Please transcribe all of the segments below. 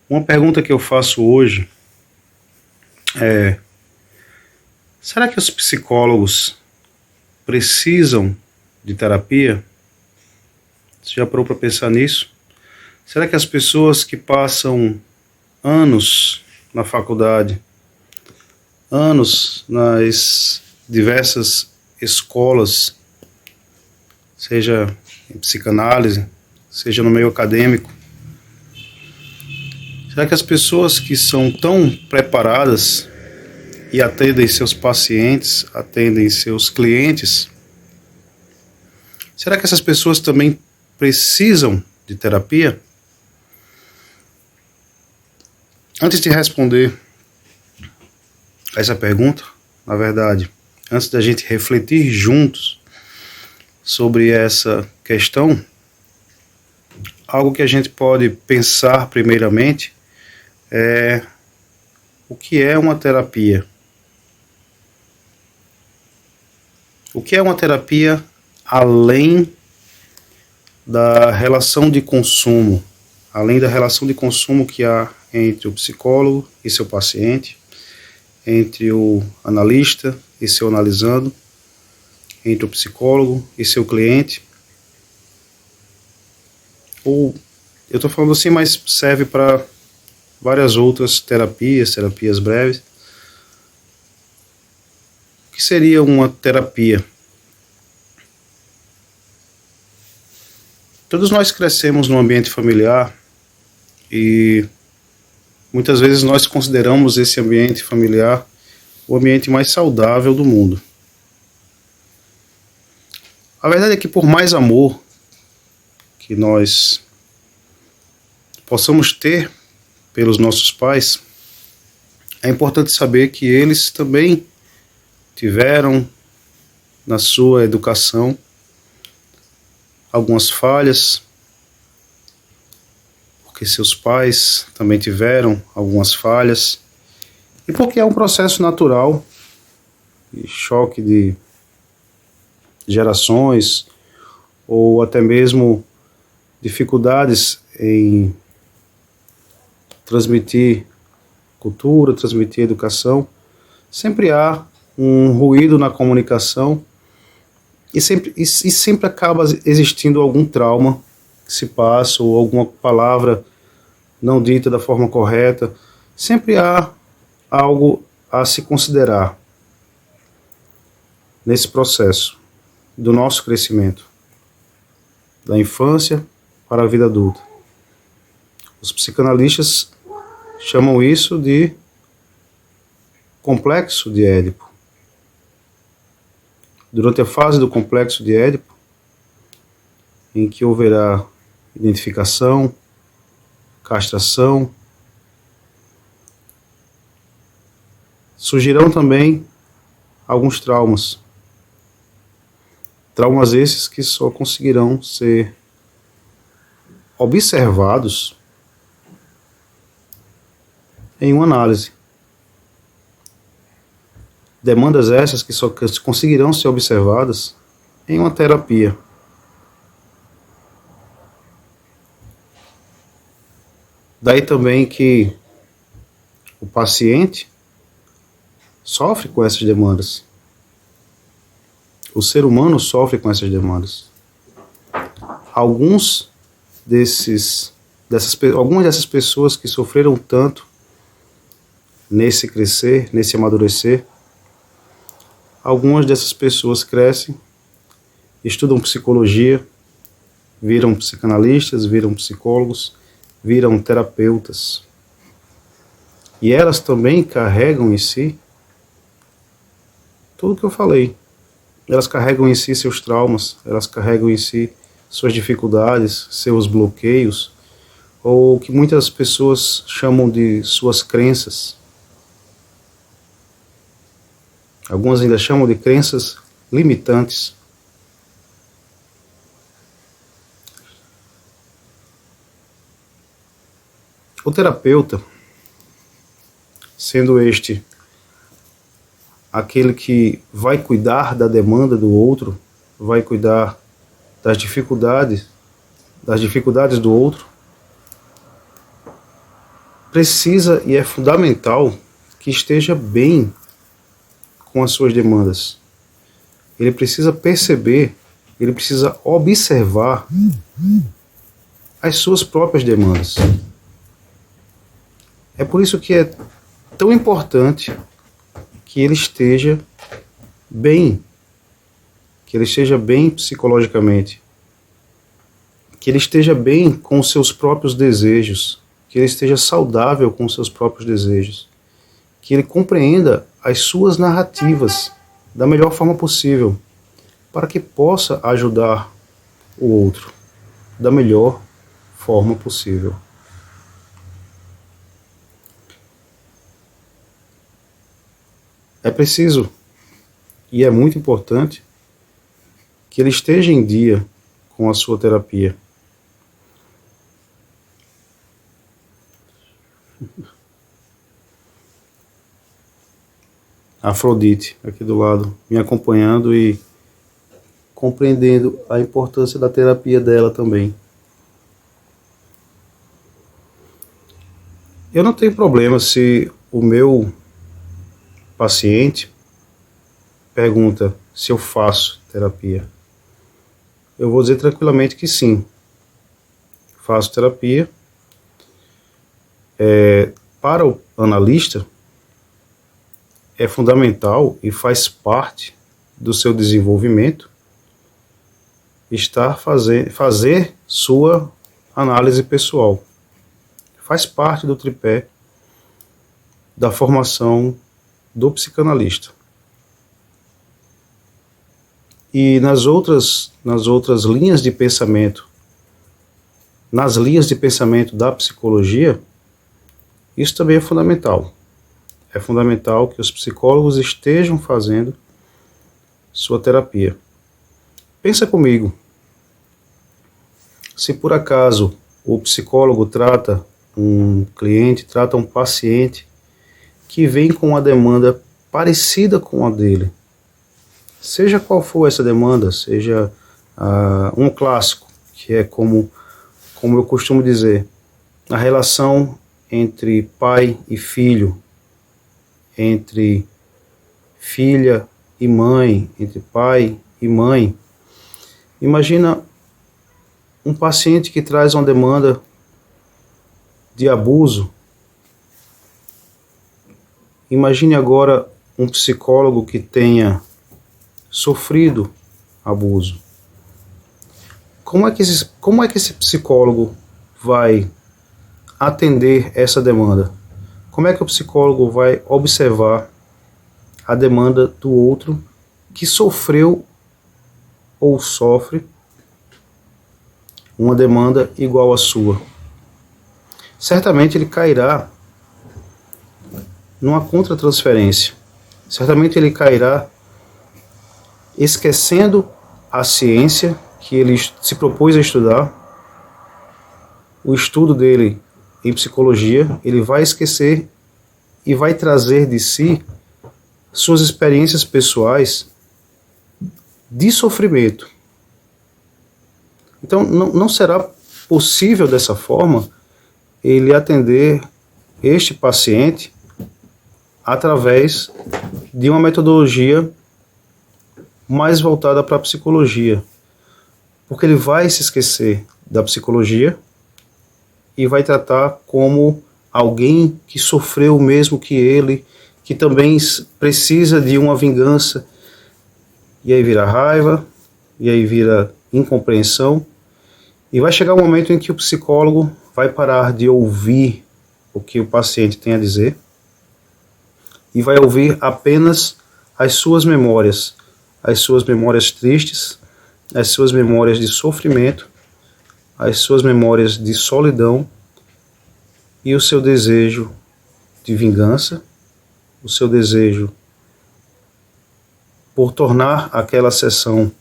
Uma pergunta que eu faço hoje é: será que os psicólogos precisam de terapia? Você já parou para pensar nisso? Será que as pessoas que passam anos na faculdade, anos nas diversas escolas, seja em psicanálise, seja no meio acadêmico, será que as pessoas que são tão preparadas e atendem seus pacientes, atendem seus clientes, será que essas pessoas também precisam de terapia? Antes de responder a essa pergunta, na verdade, antes da gente refletir juntos sobre essa questão, algo que a gente pode pensar primeiramente é o que é uma terapia. O que é uma terapia além da relação de consumo, além da relação de consumo que há entre o psicólogo e seu paciente, entre o analista e seu analisando, entre o psicólogo e seu cliente? Ou eu estou falando assim, mas serve para várias outras terapias breves. O que seria uma terapia? Todos nós crescemos num ambiente familiar e muitas vezes nós consideramos esse ambiente familiar o ambiente mais saudável do mundo. A verdade é que por mais amor que nós possamos ter pelos nossos pais, é importante saber que eles também tiveram na sua educação algumas falhas, porque seus pais também tiveram algumas falhas, e porque é um processo natural de choque de gerações, ou até mesmo dificuldades em transmitir cultura, transmitir educação. Sempre há um ruído na comunicação e sempre acaba existindo algum trauma que se passa, ou alguma palavra não dita da forma correta. Sempre há algo a se considerar nesse processo do nosso crescimento, da infância para a vida adulta. Os psicanalistas chamam isso de complexo de Édipo. Durante a fase do complexo de Édipo, em que haverá identificação, castração, surgirão também alguns traumas. Traumas esses que só conseguirão ser observados em uma análise. Demandas essas que só conseguirão ser observadas em uma terapia. Daí também que o paciente sofre com essas demandas. O ser humano sofre com essas demandas. Algumas dessas pessoas que sofreram tanto nesse crescer, nesse amadurecer, algumas dessas pessoas crescem, estudam psicologia, viram psicanalistas, viram psicólogos, viram terapeutas. E elas também carregam em si tudo que eu falei. Elas carregam em si seus traumas, elas carregam em si suas dificuldades, seus bloqueios, ou o que muitas pessoas chamam de suas crenças. Algumas ainda chamam de crenças limitantes. O terapeuta, sendo este aquele que vai cuidar da demanda do outro, vai cuidar das dificuldades do outro, precisa e é fundamental que esteja bem com as suas demandas. Ele precisa perceber, ele precisa observar as suas próprias demandas. É por isso que é tão importante que ele esteja bem, que ele esteja bem psicologicamente, que ele esteja bem com os seus próprios desejos, que ele esteja saudável com os seus próprios desejos, que ele compreenda as suas narrativas da melhor forma possível, para que possa ajudar o outro da melhor forma possível. É preciso, e é muito importante, que ele esteja em dia com a sua terapia. Afrodite, aqui do lado, me acompanhando e compreendendo a importância da terapia dela também. Eu não tenho problema se o meu paciente pergunta se eu faço terapia. Eu vou dizer tranquilamente que sim, faço terapia. Para o analista, é fundamental e faz parte do seu desenvolvimento fazer sua análise pessoal. Faz parte do tripé da formação do psicanalista. E nas outras linhas de pensamento, nas linhas de pensamento da psicologia, isso também é fundamental. É fundamental que os psicólogos estejam fazendo sua terapia. Pensa comigo, se por acaso o psicólogo trata um cliente, trata um paciente que vem com uma demanda parecida com a dele, seja qual for essa demanda, seja um clássico, que é como eu costumo dizer, a relação entre pai e filho, entre filha e mãe, entre pai e mãe. Imagina um paciente que traz uma demanda de abuso. Imagine agora um psicólogo que tenha sofrido abuso. Como é que esse psicólogo vai atender essa demanda? Como é que o psicólogo vai observar a demanda do outro que sofreu ou sofre uma demanda igual à sua? Certamente ele cairá numa contratransferência. Certamente ele cairá esquecendo a ciência que ele se propôs a estudar, o estudo dele em psicologia. Ele vai esquecer e vai trazer de si suas experiências pessoais de sofrimento. Então não será possível dessa forma ele atender este paciente através de uma metodologia mais voltada para a psicologia, porque ele vai se esquecer da psicologia e vai tratar como alguém que sofreu o mesmo que ele, que também precisa de uma vingança, e aí vira raiva, e aí vira incompreensão, e vai chegar um momento em que o psicólogo vai parar de ouvir o que o paciente tem a dizer e vai ouvir apenas as suas memórias tristes, as suas memórias de sofrimento, as suas memórias de solidão e o seu desejo de vingança, o seu desejo por tornar aquela sessão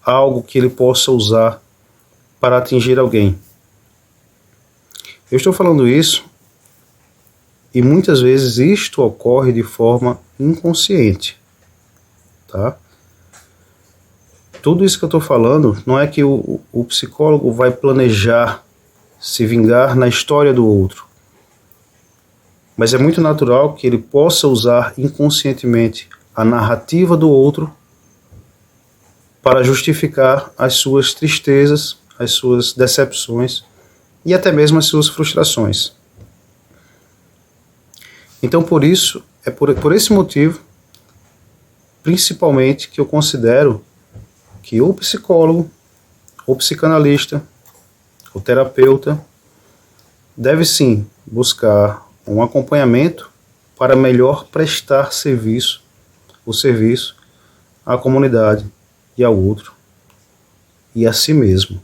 algo que ele possa usar para atingir alguém. Eu estou falando isso e muitas vezes isto ocorre de forma inconsciente, tá? Tudo isso que eu estou falando não é que o psicólogo vai planejar se vingar na história do outro. Mas é muito natural que ele possa usar inconscientemente a narrativa do outro para justificar as suas tristezas, as suas decepções e até mesmo as suas frustrações. Então, por isso, é por esse motivo, principalmente, que eu considero que o psicólogo, o psicanalista, o terapeuta, deve sim buscar um acompanhamento para melhor prestar o serviço à comunidade e ao outro e a si mesmo.